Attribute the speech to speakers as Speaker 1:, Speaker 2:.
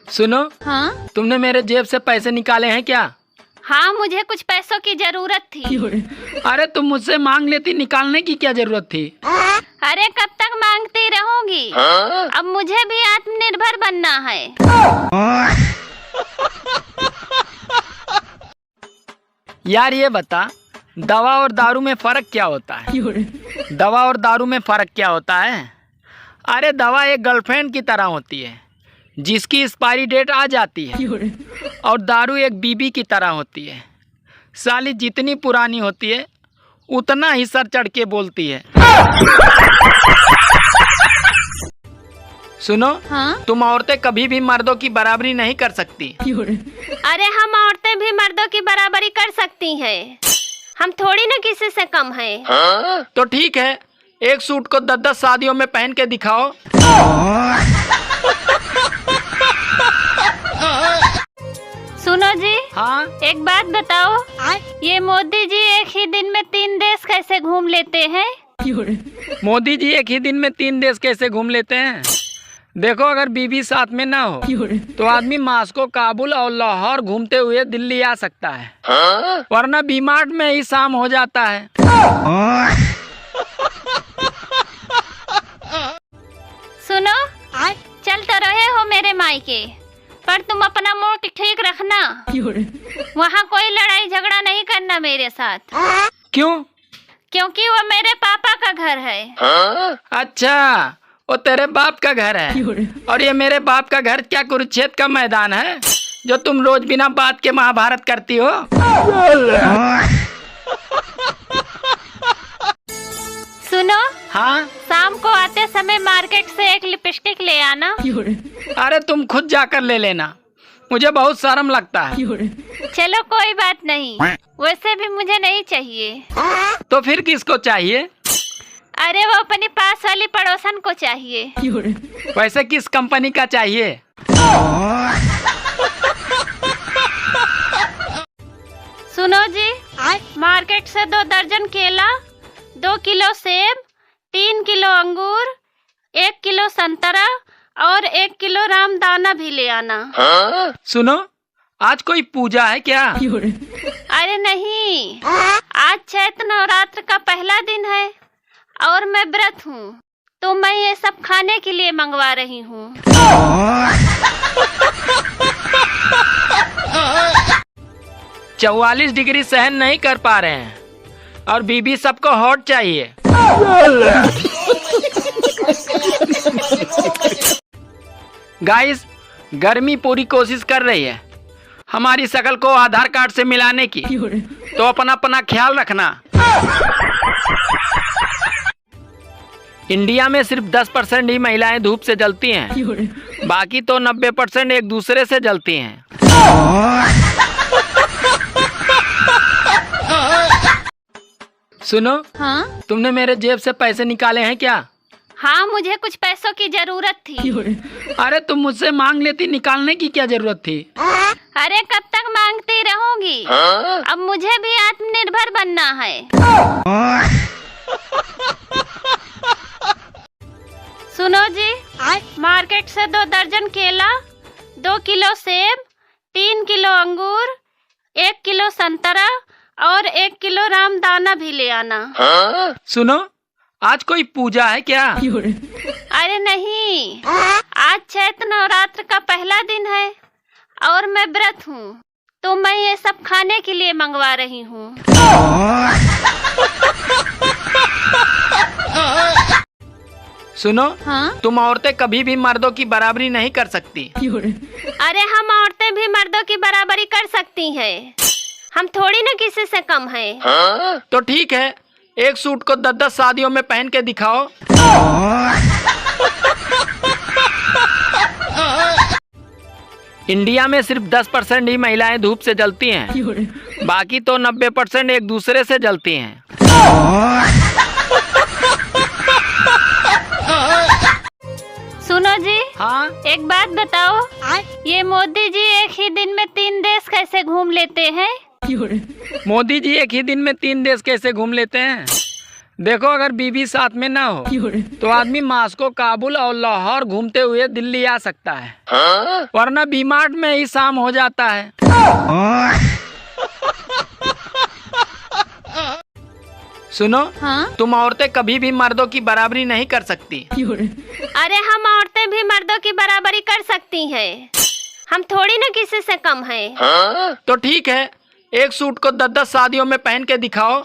Speaker 1: सुनो।
Speaker 2: हाँ
Speaker 1: तुमने मेरे जेब से पैसे निकाले हैं क्या?
Speaker 2: हाँ, मुझे कुछ पैसों की जरूरत थी।
Speaker 1: अरे तुम मुझसे मांग लेती, निकालने की क्या जरूरत थी?
Speaker 2: अरे कब तक मांगती रहूंगी? अब मुझे भी आत्मनिर्भर बनना है।
Speaker 1: यार ये बता, दवा और दारू में फर्क क्या होता है? दवा और दारू में फर्क क्या होता है? अरे दवा एक गर्लफ्रेंड की तरह होती है जिसकी एक्सपायरी डेट आ जाती है, और दारू एक बीबी की तरह होती है, साली जितनी पुरानी होती है उतना ही सर चढ़ के बोलती है। सुनो।
Speaker 2: हाँ?
Speaker 1: तुम औरतें कभी भी मर्दों की बराबरी नहीं कर सकती।
Speaker 2: अरे हम औरतें भी मर्दों की बराबरी कर सकती हैं। हम थोड़ी ना किसी से कम हैं।
Speaker 1: तो ठीक है, एक सूट को 10-10 शादियों में पहन के दिखाओ।
Speaker 2: सुनो जी।
Speaker 1: हाँ?
Speaker 2: एक बात बताओ, ये मोदी जी एक ही दिन में 3 देश कैसे घूम लेते हैं?
Speaker 1: मोदी जी एक ही दिन में 3 देश कैसे घूम लेते हैं? देखो, अगर बीवी साथ में ना हो तो आदमी मास्को, काबुल और लाहौर घूमते हुए दिल्ली आ सकता है, वरना बीमार्ट में ही शाम हो जाता है।
Speaker 2: सुनो, चल तो रहे हो मेरे मायके, पर तुम अपना मूड ठीक रखना। वहाँ कोई लड़ाई झगड़ा नहीं करना मेरे साथ।
Speaker 1: क्यों?
Speaker 2: क्योंकि वो मेरे पापा का घर है।
Speaker 1: अच्छा, वो तेरे बाप का घर है, और ये मेरे बाप का घर क्या कुरुक्षेत्र का मैदान है जो तुम रोज बिना बात के महाभारत करती हो?
Speaker 2: सुनो।
Speaker 1: हाँ?
Speaker 2: शाम को आते समय मार्केट से एक लिपस्टिक ले आना।
Speaker 1: अरे तुम खुद जाकर ले लेना, मुझे बहुत शर्म लगता है।
Speaker 2: चलो कोई बात नहीं, वैसे भी मुझे नहीं चाहिए।
Speaker 1: तो फिर किसको चाहिए?
Speaker 2: अरे वो अपनी पास वाली पड़ोसन को चाहिए।
Speaker 1: वैसे किस कंपनी का चाहिए?
Speaker 2: सुनो जी, मार्केट से 2 दर्जन केला, 2 किलो सेब, 3 किलो अंगूर, 1 किलो संतरा और 1 किलो रामदाना भी ले आना।
Speaker 1: सुनो, आज कोई पूजा है क्या?
Speaker 2: अरे नहीं, आज चैत्र नवरात्र का पहला दिन है और मैं व्रत हूँ, तो मैं ये सब खाने के लिए मंगवा रही हूँ।
Speaker 1: 44 डिग्री सहन नहीं कर पा रहे हैं और बीबी सबको हॉट चाहिए। गाइस, गर्मी पूरी कोशिश कर रही है हमारी शक्ल को आधार कार्ड से मिलाने की, तो अपना अपना ख्याल रखना। इंडिया में सिर्फ 10% ही महिलाएं धूप से जलती हैं, बाकी तो 90% एक दूसरे से जलती हैं। सुनो।
Speaker 2: हाँ?
Speaker 1: तुमने मेरे जेब से पैसे निकाले हैं क्या?
Speaker 2: हाँ, मुझे कुछ पैसों की जरूरत थी।
Speaker 1: अरे तुम मुझसे मांग लेती, निकालने की क्या जरूरत थी?
Speaker 2: अरे कब तक मांगती रहूंगी? अब मुझे भी आत्मनिर्भर बनना है। सुनो जी, मार्केट से 2 दर्जन केला, 2 किलो सेब, 3 किलो अंगूर, 1 किलो संतरा और 1 किलो रामदाना भी ले आना।
Speaker 1: सुनो, आज कोई पूजा है क्या?
Speaker 2: अरे नहीं, आज चैत्र नवरात्र का पहला दिन है और मैं व्रत हूँ, तो मैं ये सब खाने के लिए मंगवा रही हूँ।
Speaker 1: सुनो।
Speaker 2: हाँ?
Speaker 1: तुम औरतें कभी भी मर्दों की बराबरी नहीं कर सकती।
Speaker 2: अरे हम औरतें भी मर्दों की बराबरी कर सकती हैं। हम थोड़ी ना किसी से कम हैं।
Speaker 1: तो ठीक है, एक सूट को 10-10 शादियों में पहन के दिखाओ। इंडिया में सिर्फ 10% ही महिलाएं धूप से जलती हैं, बाकी तो 90% एक दूसरे से जलती हैं।
Speaker 2: सुनो जी।
Speaker 1: हाँ?
Speaker 2: एक बात बताओ, ये मोदी जी एक ही दिन में 3 देश कैसे घूम लेते हैं?
Speaker 1: मोदी जी एक ही दिन में 3 देश कैसे घूम लेते हैं? देखो अगर बीवी साथ में ना हो तो आदमी मास्को, काबुल और लाहौर घूमते हुए दिल्ली आ सकता है, वरना बीमार्ट में ही शाम हो जाता है। सुनो,
Speaker 2: हाँ?
Speaker 1: तुम औरतें कभी भी मर्दों की बराबरी नहीं कर सकती।
Speaker 2: अरे हम औरतें भी मर्दों की बराबरी कर सकती हैं। हम थोड़ी ना किसी से कम हैं।
Speaker 1: तो ठीक है, एक सूट को 10-10 शादियों में पहन के दिखाओ।